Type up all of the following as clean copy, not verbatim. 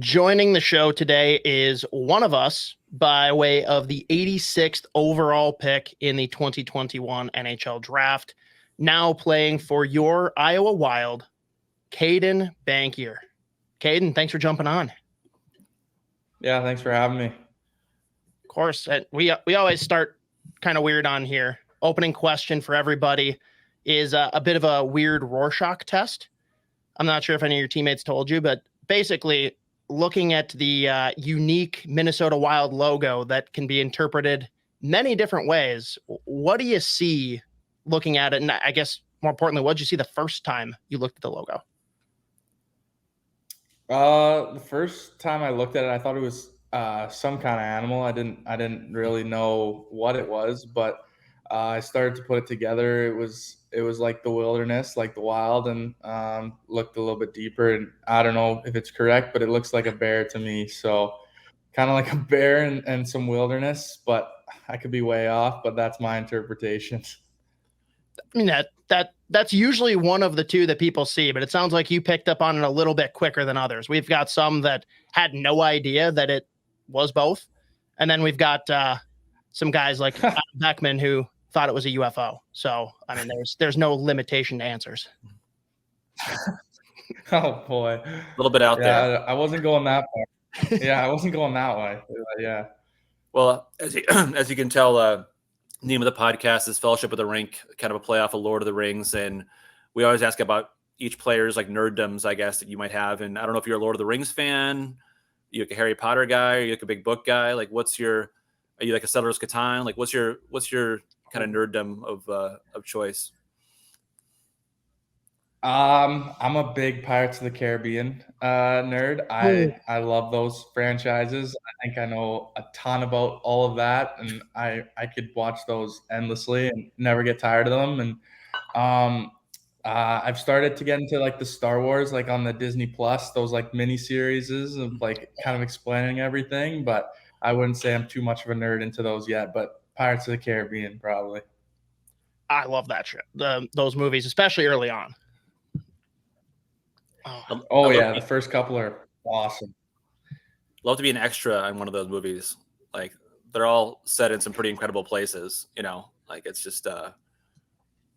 Joining the show today is one of us by way of the 86th overall pick in the 2021 NHL draft, now playing for your Iowa Wild, Caedan Bankier. Caedan, thanks for jumping on. Yeah, thanks for having me. Of course. We always start kind of weird on here. Opening question for everybody is a bit of a weird Rorschach test. I'm not sure if any of your teammates told you, but basically looking at the unique Minnesota Wild logo that can be interpreted many different ways, what do you see looking at it? And I guess more importantly, what did you see the first time you looked at the logo? The first time I looked at it, I thought it was some kind of animal. I didn't really know what it was, but I started to put it together. It was like the wilderness, like the wild, and looked a little bit deeper. And I don't know if it's correct, but it looks like a bear to me. So kind of like a bear and some wilderness, but I could be way off. But that's my interpretation. I mean, that's usually one of the two that people see, but it sounds like you picked up on it a little bit quicker than others. We've got some that had no idea that it was both. And then we've got some guys like Beckman who thought it was a UFO. So, I mean, there's no limitation to answers. Oh boy. A little bit out there. I wasn't going that far. Yeah, I wasn't going that way. Yeah. Well, as you can tell, name of the podcast is Fellowship of the Rink, kind of a playoff of Lord of the Rings. And we always ask about each player's like nerddoms, I guess, that you might have. And I don't know if you're a Lord of the Rings fan, you like a Harry Potter guy, or you like a big book guy. Like, are you like a Settlers of Catan? Like, what's your kind of nerddom of choice? I'm a big Pirates of the Caribbean nerd. I love those franchises. I think I know a ton about all of that, and I could watch those endlessly and never get tired of them. And I've started to get into like the Star Wars, like on the Disney Plus, those like mini series of like kind of explaining everything. But I wouldn't say I'm too much of a nerd into those yet. But Pirates of the Caribbean, probably. I love that shit. Those movies, especially early on. Oh yeah, the first couple are awesome. Love to be an extra in one of those movies. Like, they're all set in some pretty incredible places, you know. Like, it's just it'd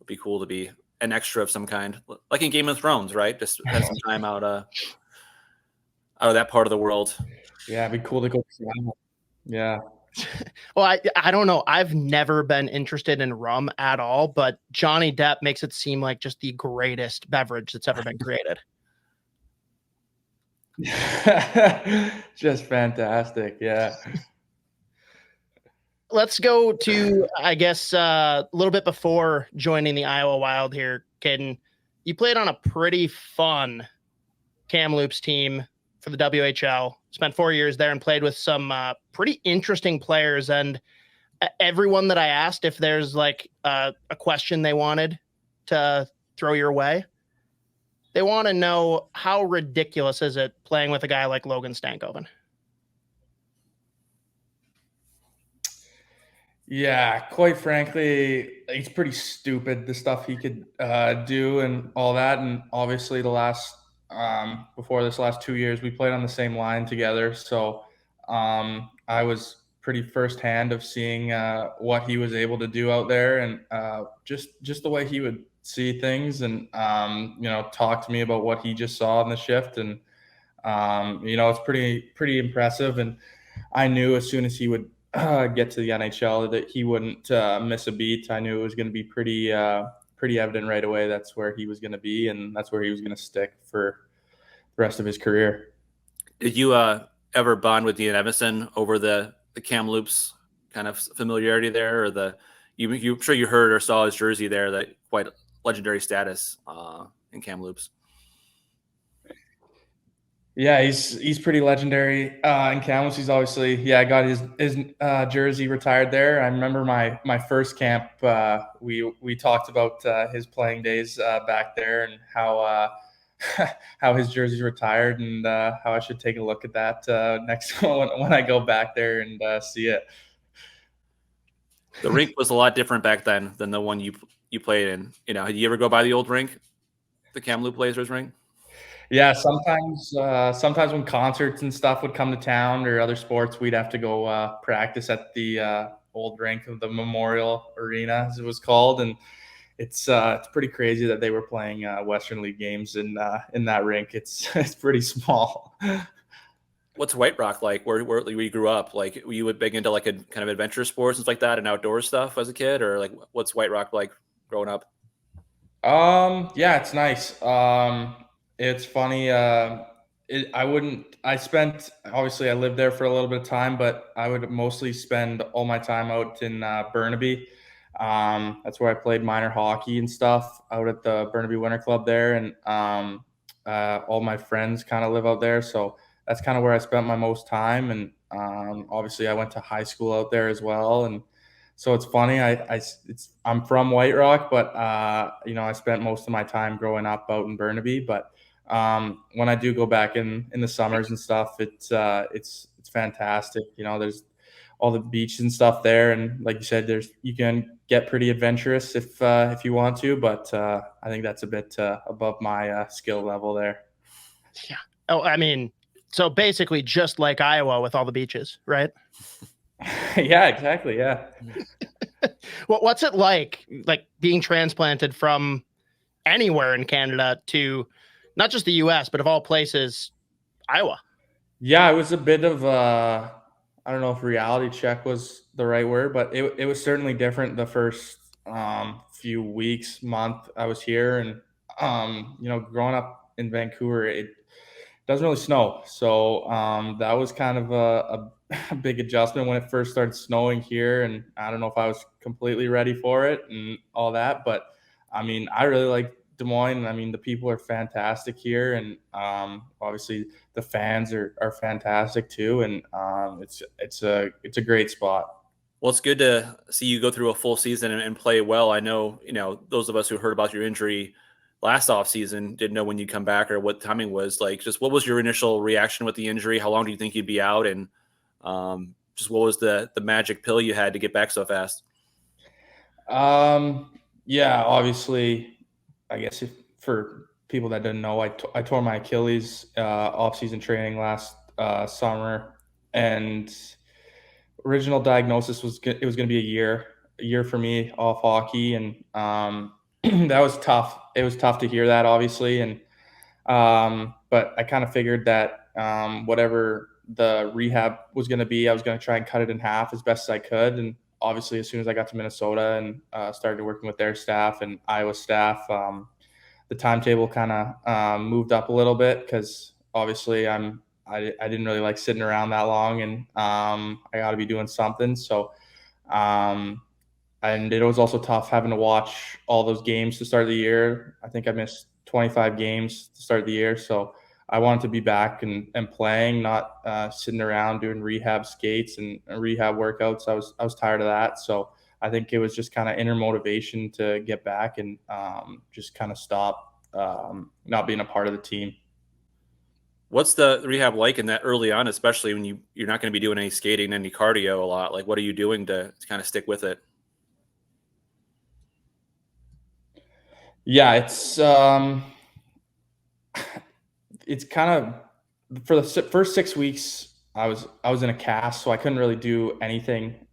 be cool to be an extra of some kind, like in Game of Thrones, right? Just spend some time out of that part of the world. Yeah, it'd be cool to go. Yeah. Well, I don't know. I've never been interested in rum at all, but Johnny Depp makes it seem like just the greatest beverage that's ever been created. Just fantastic. Yeah. Let's go to, I guess, a little bit before joining the Iowa Wild here, Caedan. You played on a pretty fun Kamloops team for the WHL. Spent 4 years there and played with some pretty interesting players. And everyone that I asked if there's like a question they wanted to throw your way, they want to know, how ridiculous is it playing with a guy like Logan Stankoven? Yeah, quite frankly, it's pretty stupid, the stuff he could do and all that. And obviously before this last 2 years, we played on the same line together. So I was pretty firsthand of seeing what he was able to do out there, and just the way he would see things and, talk to me about what he just saw in the shift. And, it's pretty impressive. And I knew as soon as he would get to the NHL that he wouldn't miss a beat. I knew it was going to be pretty evident right away. That's where he was going to be, and that's where he was going to stick for the rest of his career. Did you ever bond with Dean Evison over the Kamloops kind of familiarity there, or I'm sure you heard or saw his jersey there, that quite legendary status in Kamloops? Yeah, he's pretty legendary in Kamloops. He's obviously, got his jersey retired there. I remember my first camp. We talked about his playing days back there, and how how his jersey's retired, and how I should take a look at that next when I go back there and see it. The rink was a lot different back then than the one you played in. Did you ever go by the old rink, the Kamloops Blazers rink? Yeah, sometimes when concerts and stuff would come to town or other sports, we'd have to go practice at the old rink of the Memorial Arena, as it was called, and it's pretty crazy that they were playing Western League games in that rink. It's pretty small. What's White Rock like? Where you grew up? Like, were you big into like a kind of adventure sports and stuff like that, and outdoor stuff as a kid, or like what's White Rock like growing up? Yeah, it's nice. It's funny. Obviously I lived there for a little bit of time, but I would mostly spend all my time out in Burnaby. That's where I played minor hockey and stuff out at the Burnaby Winter Club there. And all my friends kind of live out there. So that's kind of where I spent my most time. And obviously I went to high school out there as well. And so it's funny. I'm from White Rock, but I spent most of my time growing up out in Burnaby. But when I do go back in the summers and stuff, it's fantastic. There's all the beach and stuff there, and like you said, you can get pretty adventurous if you want to. But I think that's a bit above my skill level there. Yeah. Oh, I mean, so basically just like Iowa with all the beaches, right? Yeah, exactly. Yeah. What's it like being transplanted from anywhere in Canada to not just the US, but of all places, Iowa? Yeah, it was a bit of I don't know if reality check was the right word, but it was certainly different the first few weeks, month I was here. And growing up in Vancouver, it doesn't really snow. So that was kind of a big adjustment when it first started snowing here. And I don't know if I was completely ready for it and all that. But, I mean, I really like Des Moines. I mean, the people are fantastic here. And obviously the fans are fantastic too. And it's a great spot. Well, it's good to see you go through a full season and play well. I know, those of us who heard about your injury last offseason didn't know when you'd come back or what timing was like. Just what was your initial reaction with the injury? How long do you think you'd be out? And just what was the magic pill you had to get back so fast? Yeah, obviously, I guess for people that didn't know, I tore my Achilles off-season training last summer, and original diagnosis was it was going to be a year for me off hockey, and that was tough. It was tough to hear that, obviously, and but I kind of figured that whatever the rehab was going to be, I was going to try and cut it in half as best as I could. And obviously, as soon as I got to Minnesota and started working with their staff and Iowa staff, the timetable kind of moved up a little bit because obviously I didn't really like sitting around that long, and I got to be doing something. So, and it was also tough having to watch all those games to start the year. I think I missed 25 games to start the year. So I wanted to be back and playing, not sitting around doing rehab skates and rehab workouts. I was tired of that. So I think it was just kind of inner motivation to get back and just kind of stop not being a part of the team. What's the rehab like in that early on, especially when you're not going to be doing any skating, any cardio a lot? Like, what are you doing to kind of stick with it? Yeah, it's kind of for the first 6 weeks I was in a cast, so I couldn't really do anything.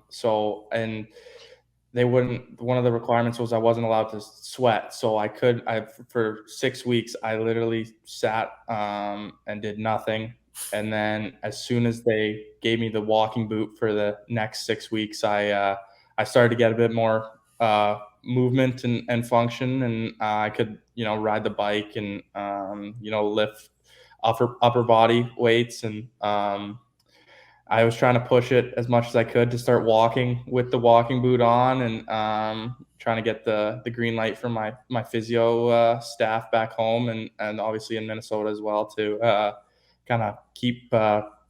So, and they wouldn't. One of the requirements was I wasn't allowed to sweat. So for 6 weeks I literally sat and did nothing. And then as soon as they gave me the walking boot for the next 6 weeks, I started to get a bit more movement and function, and I could ride the bike and lift upper body weights, and I was trying to push it as much as I could to start walking with the walking boot on, and trying to get the green light from my physio staff back home, and obviously in Minnesota as well, to kind of keep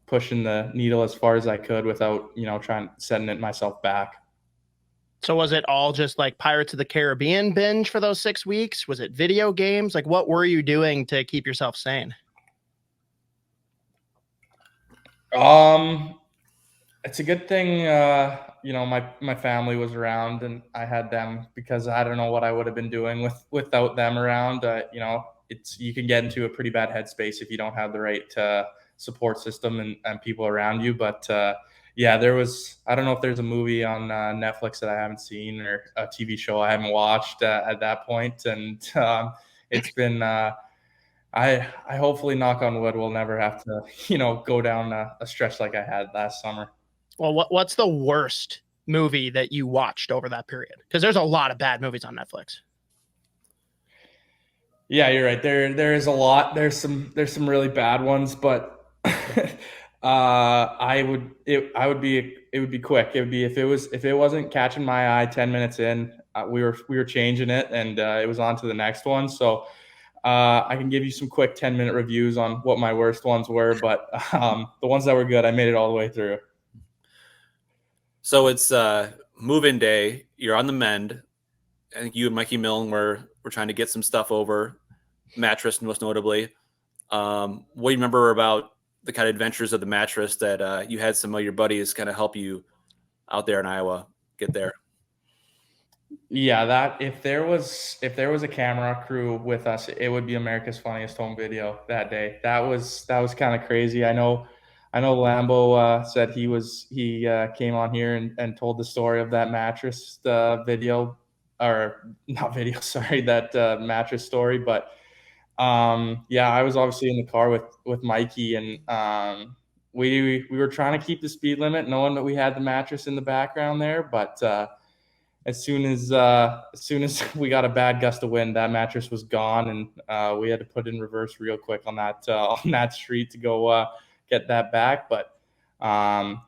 pushing the needle as far as I could without setting it myself back. So was it all just like Pirates of the Caribbean binge for those 6 weeks? Was it video games? Like, what were you doing to keep yourself sane? It's a good thing, my family was around and I had them, because I don't know what I would have been doing without them around. you can get into a pretty bad headspace if you don't have the right support system and people around you. But yeah, I don't know if there's a movie on Netflix that I haven't seen or a TV show I haven't watched at that point. And it's been, I hopefully, knock on wood, will never have to, go down a stretch like I had last summer. Well, what's the worst movie that you watched over that period? Because there's a lot of bad movies on Netflix. Yeah, you're right. There is a lot. There's some really bad ones, but it would be quick. It would be if it wasn't catching my eye 10 minutes in, we were changing it, and it was on to the next one. So I can give you some quick 10-minute reviews on what my worst ones were, but the ones that were good, I made it all the way through. So it's move-in day. You're on the mend. I think you and Mikey Milne were trying to get some stuff over, mattress most notably. What do you remember about the kind of adventures of the mattress that you had some of your buddies kind of help you out there in Iowa get there? Yeah, that if there was a camera crew with us, it would be America's Funniest Home Video that day. That was kind of crazy. I know Lambo said he came on here and told the story of that mattress video, or not video, sorry, that mattress story. But yeah, I was obviously in the car with Mikey, and we were trying to keep the speed limit, knowing that we had the mattress in the background there. But as soon as we got a bad gust of wind, that mattress was gone, and we had to put in reverse real quick on that street to go get that back. But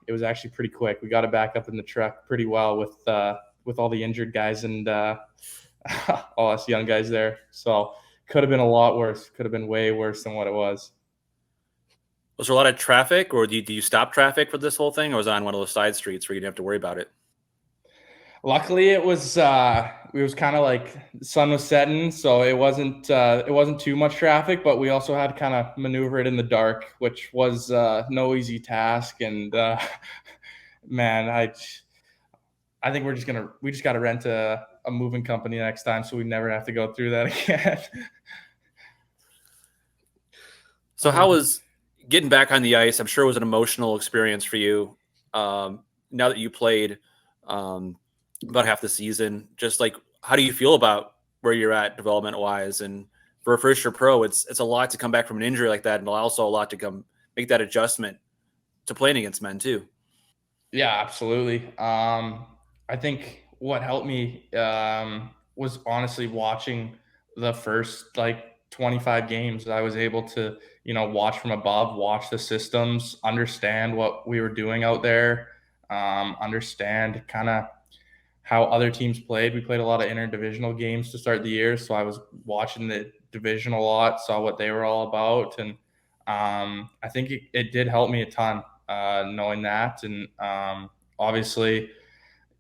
it was actually pretty quick. We got it back up in the truck pretty well with all the injured guys and all us young guys there. So could have been a lot worse. Could have been way worse than what it was. Was there a lot of traffic, or do you stop traffic for this whole thing, or was it on one of those side streets where you didn't have to worry about it? Luckily, it was kind of like the sun was setting, so it wasn't too much traffic. But we also had to kind of maneuver it in the dark, which was no easy task. And man, I think we just got to rent a moving company next time, so we never have to go through that again. So how was getting back on the ice? I'm sure it was an emotional experience for you. Now that you played about half the season, just like, how do you feel about where you're at development wise? And for a first year pro, it's a lot to come back from an injury like that, and also a lot to come make that adjustment to playing against men too. Yeah, absolutely. I think what helped me was honestly watching the first 25 games. I was able to, watch from above, watch the systems, understand what we were doing out there, understand kind of how other teams played. We played a lot of interdivisional games to start the year, so I was watching the division a lot, saw what they were all about, and I think it did help me a ton knowing that. And obviously,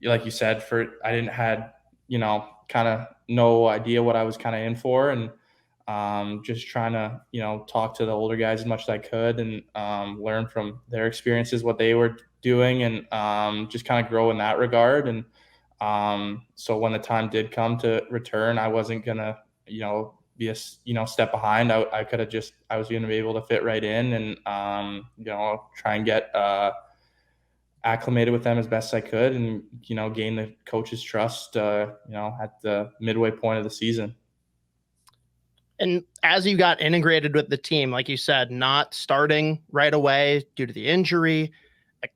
like you said, I didn't had kind of no idea what I was kind of in for, and just trying to talk to the older guys as much as I could, and learn from their experiences, what they were doing, and just kind of grow in that regard. And so when the time did come to return, I wasn't gonna be a step behind. I was gonna be able to fit right in, and try and get acclimated with them as best I could, and gain the coach's trust at the midway point of the season. And as you got integrated with the team, like you said, not starting right away due to the injury,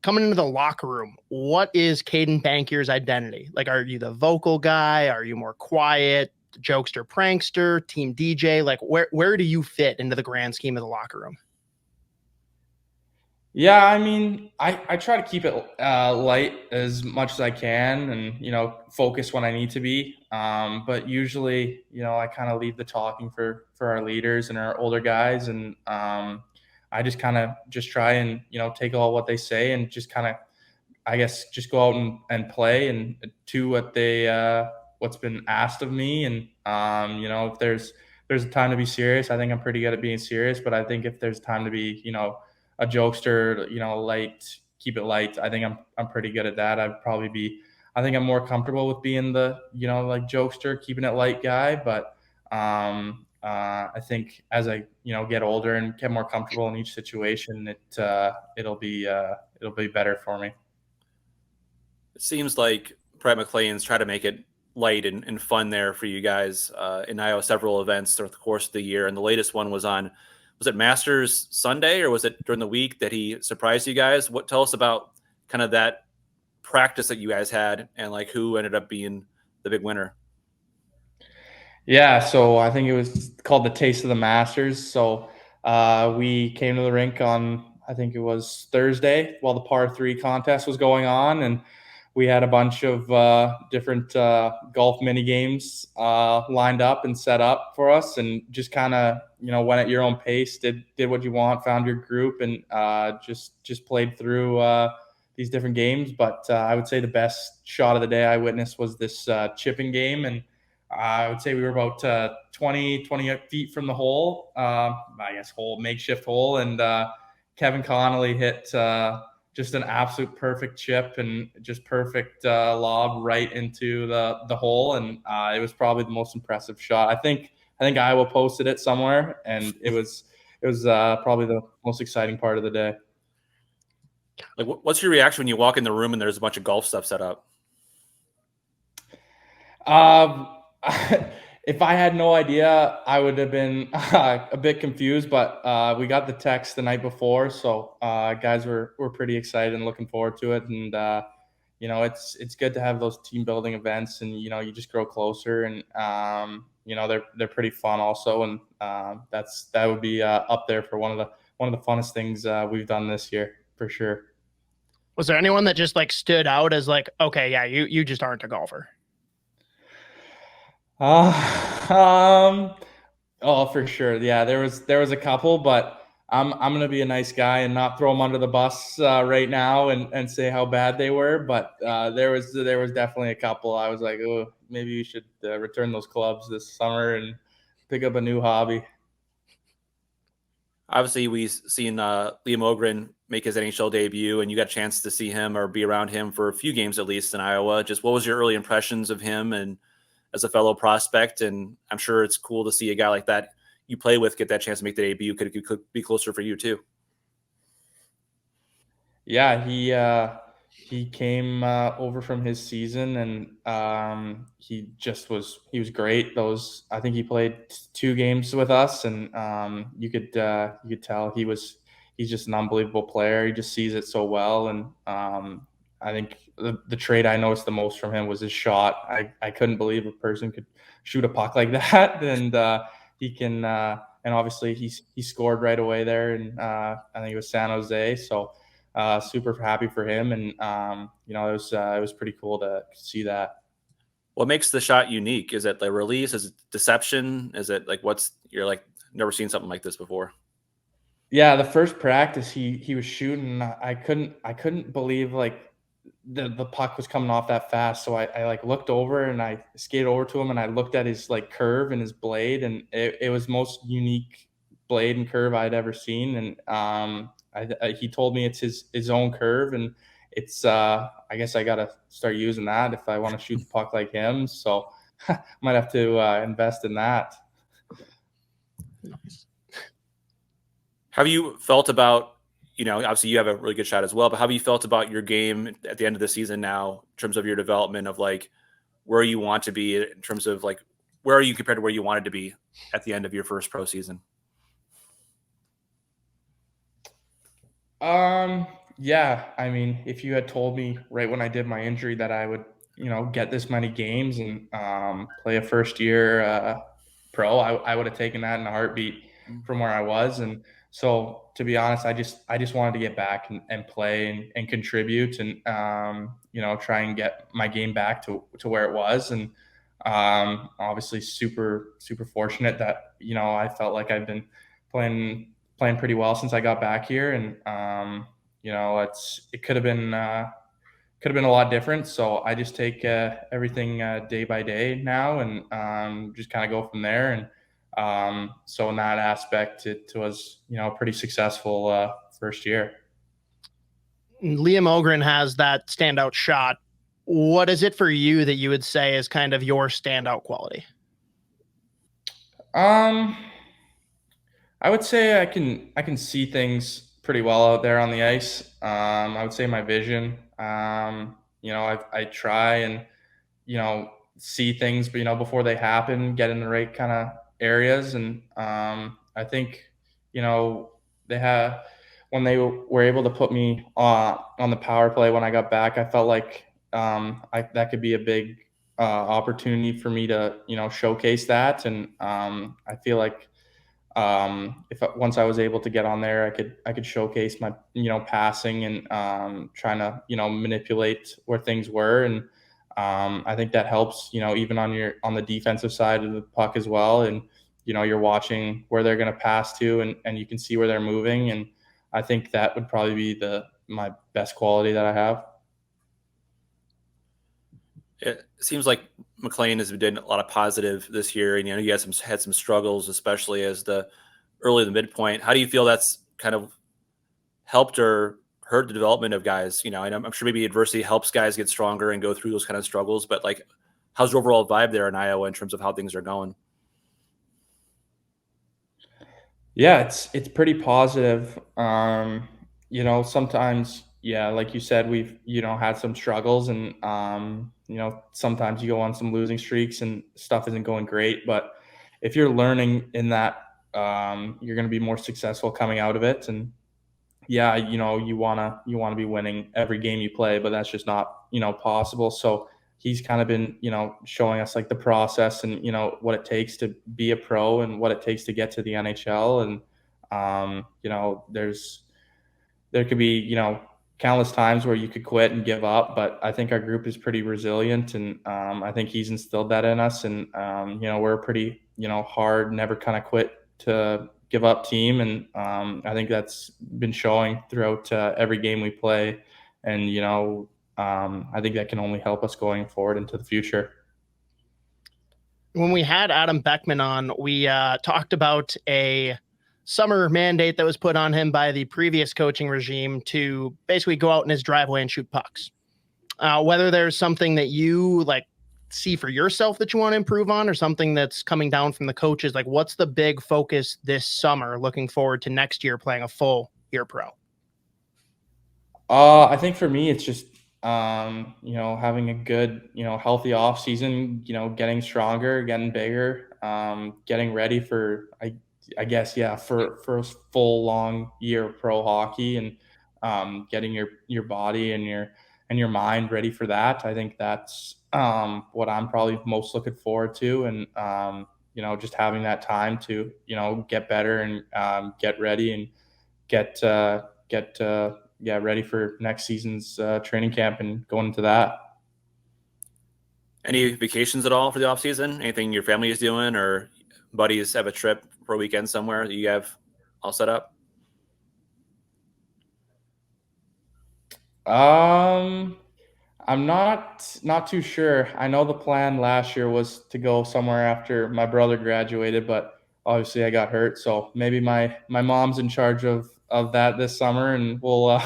coming into the locker room, what is Caedan Bankier's identity? Like, are you the vocal guy? Are you more quiet, jokester, prankster, team DJ? Like, where do you fit into the grand scheme of the locker room? Yeah, I mean, I try to keep it light as much as I can, and focus when I need to be. But usually, I kind of leave the talking for our leaders and our older guys, and I just kind of try and take all what they say, and just kind of, I guess, just go out and play and do what what's been asked of me. And if there's a time to be serious, I think I'm pretty good at being serious. But I think if there's time to be a jokester, light, keep it light, I think I'm pretty good at that. I think I'm more comfortable with being the jokester, keeping it light guy. But I think as I get older and get more comfortable in each situation, it'll be better for me. It seems like Brett McLean's tried to make it light and fun there for you guys in Iowa. Several events throughout the course of the year, and the latest one was it Masters Sunday or was it during the week that he surprised you guys? Tell us about kind of that practice that you guys had and like who ended up being the big winner. Yeah, so I think it was called the Taste of the Masters. So we came to the rink on, I think it was Thursday, while the par 3 contest was going on, and we had a bunch of different golf mini games lined up and set up for us, and just kind of went at your own pace, did what you want, found your group, and just played through these different games. But I would say the best shot of the day I witnessed was this chipping game, and I would say we were about 20 feet from the hole, makeshift hole, and Kevin Connolly hit just an absolute perfect chip and just perfect lob right into the hole, and it was probably the most impressive shot. I think Iowa posted it somewhere, and it was probably the most exciting part of the day. Like, what's your reaction when you walk in the room and there's a bunch of golf stuff set up? If I had no idea, I would have been a bit confused, but we got the text the night before, so guys were pretty excited and looking forward to it. And it's good to have those team building events, and you just grow closer, and they're pretty fun also, and that would be up there for one of the funnest things we've done this year for sure. Was there anyone that just like stood out as like, okay, yeah, you just aren't a golfer? For sure. Yeah, there was a couple, but I'm gonna be a nice guy and not throw them under the bus right now and say how bad they were. But there was definitely a couple. I was like, oh, maybe you should return those clubs this summer and pick up a new hobby. Obviously, we've seen Liam Ohgren make his NHL debut, and you got a chance to see him or be around him for a few games at least in Iowa. Just what was your early impressions of him and as a fellow prospect? And I'm sure it's cool to see a guy like that you play with get that chance to make the debut. Could be closer for you too. Yeah, he came over from his season, and he was great. I think he played 2 games with us, and you could tell he's just an unbelievable player. He just sees it so well, and I think the trait I noticed the most from him was his shot. I couldn't believe a person could shoot a puck like that, and he can. And obviously he scored right away there, and I think it was San Jose. So super happy for him, and it was pretty cool to see that. What makes the shot unique? Is it the release? Is it deception? Is it like you're like never seen something like this before? Yeah, the first practice he was shooting, I couldn't believe like the puck was coming off that fast. So I like looked over and I skated over to him and I looked at his like curve and his blade, and it was most unique blade and curve I'd ever seen. And he told me it's his own curve, and it's I guess I gotta start using that if I want to shoot the puck like him. So might have to invest in that. Nice. Have you felt about, obviously you have a really good shot as well, but how have you felt about your game at the end of the season now in terms of your development of like where you want to be in terms of like, where are you compared to where you wanted to be at the end of your first pro season? Yeah, I mean, if you had told me right when I did my injury that I would, get this many games and play a first year pro, I would have taken that in a heartbeat from where I was. And so to be honest, I just wanted to get back and play and contribute and try and get my game back to where it was. And obviously super fortunate that I felt like I've been playing pretty well since I got back here, and it could have been a lot different. So I just take everything day by day now, and just kind of go from there. And so in that aspect, it was pretty successful first year. Liam Ohgren has that standout shot. What is it for you that you would say is kind of your standout quality? I would say I can see things pretty well out there on the ice. I would say my vision. I try and see things, but before they happen, get in the right kind of areas, and I think they have when they were able to put me on the power play when I got back. I felt like that could be a big opportunity for me to showcase that, and I feel like if once I was able to get on there, I could showcase my passing and trying to manipulate where things were, and I think that helps even on the defensive side of the puck as well, and you're watching where they're going to pass to, and you can see where they're moving, and I think that would probably be my best quality that I have. It seems like McLean has been doing a lot of positive this year, and you guys had some struggles, especially as the early to midpoint. How do you feel that's kind of helped or hurt the development of guys? And I'm sure maybe adversity helps guys get stronger and go through those kind of struggles, but like, how's your overall vibe there in Iowa in terms of how things are going? Yeah, it's pretty positive. Sometimes, yeah, like you said, we've had some struggles, and sometimes you go on some losing streaks and stuff isn't going great. But if you're learning in that, you're going to be more successful coming out of it. And yeah, you wanna be winning every game you play, but that's just not possible. So he's kind of been showing us like the process and what it takes to be a pro and what it takes to get to the NHL. And there could be countless times where you could quit and give up, but I think our group is pretty resilient, and I think he's instilled that in us. And we're a pretty hard, never kind of quit to give up team, and I think that's been showing throughout every game we play. And I think that can only help us going forward into the future. When we had Adam Beckman on, we talked about a summer mandate that was put on him by the previous coaching regime to basically go out in his driveway and shoot pucks. Whether there's something that you like see for yourself that you want to improve on, or something that's coming down from the coaches, like what's the big focus this summer looking forward to next year playing a full year pro? I think for me, it's just having a good healthy off season, getting stronger, getting bigger, getting ready for I guess for a full long year of pro hockey, and getting your body and your mind ready for that. I think that's what I'm probably most looking forward to, and just having that time to get better and get ready and get ready for next season's training camp and going into that. Any vacations at all for the off season? Anything your family is doing, or buddies have a trip for a weekend somewhere that you have all set up? I'm not too sure. I know the plan last year was to go somewhere after my brother graduated, but obviously I got hurt. So maybe my mom's in charge of that this summer, and we'll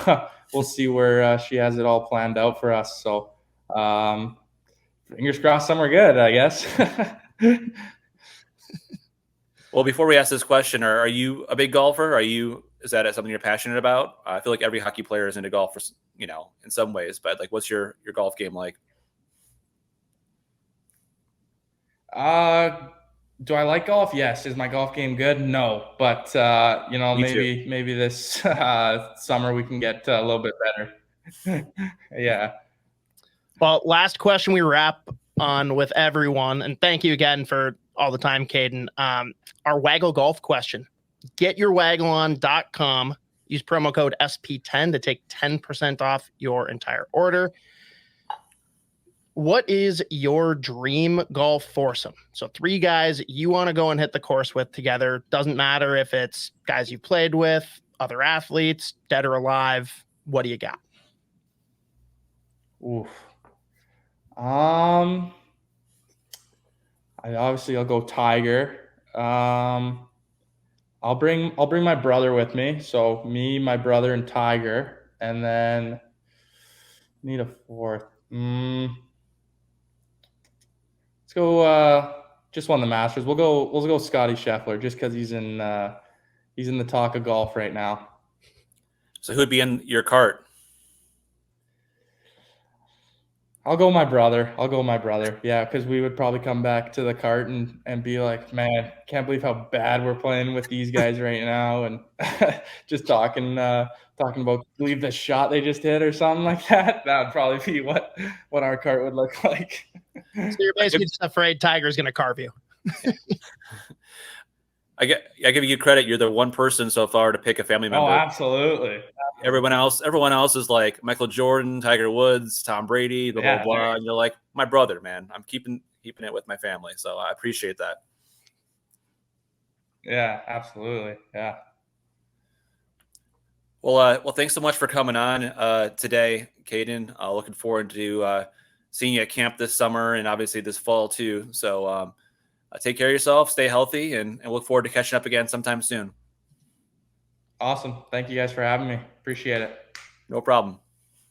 see where she has it all planned out for us. So fingers crossed somewhere good, I guess. Well, before we ask this question, are you a big golfer? Is that something you're passionate about? I feel like every hockey player is into golf, in some ways. But like, what's your golf game like? Do I like golf? Yes. Is my golf game good? No. But maybe this summer we can get a little bit better. Yeah. Well, last question we wrap on with everyone, and thank you again for all the time, Caedan. Our Waggle golf question. GetYourWaggleOn.com. Use promo code SP10 to take 10% off your entire order. What is your dream golf foursome? So 3 guys you want to go and hit the course with together. Doesn't matter if it's guys you've played with, other athletes, dead or alive. What do you got? Oof. I'll go Tiger. I'll bring my brother with me. So me, my brother, and Tiger, and then need a 4th. Let's go just won the Masters. We'll go Scotty Scheffler just because he's in the talk of golf right now. So who'd be in your cart? I'll go my brother. Yeah, because we would probably come back to the cart and be like, man, can't believe how bad we're playing with these guys right now, and just talking about believe the shot they just hit or something like that. That would probably be what our cart would look like. So you're basically just afraid Tiger's going to carve you. I give you credit. You're the one person so far to pick a family member. Oh, absolutely. Everyone else is like Michael Jordan, Tiger Woods, Tom Brady, blah, blah, blah. And you're like, my brother, man. I'm keeping it with my family. So I appreciate that. Yeah, absolutely. Yeah. Well, thanks so much for coming on today, Caedan. Looking forward to seeing you at camp this summer and obviously this fall too. So take care of yourself, stay healthy, and look forward to catching up again sometime soon. Awesome. Thank you guys for having me. Appreciate it. No problem.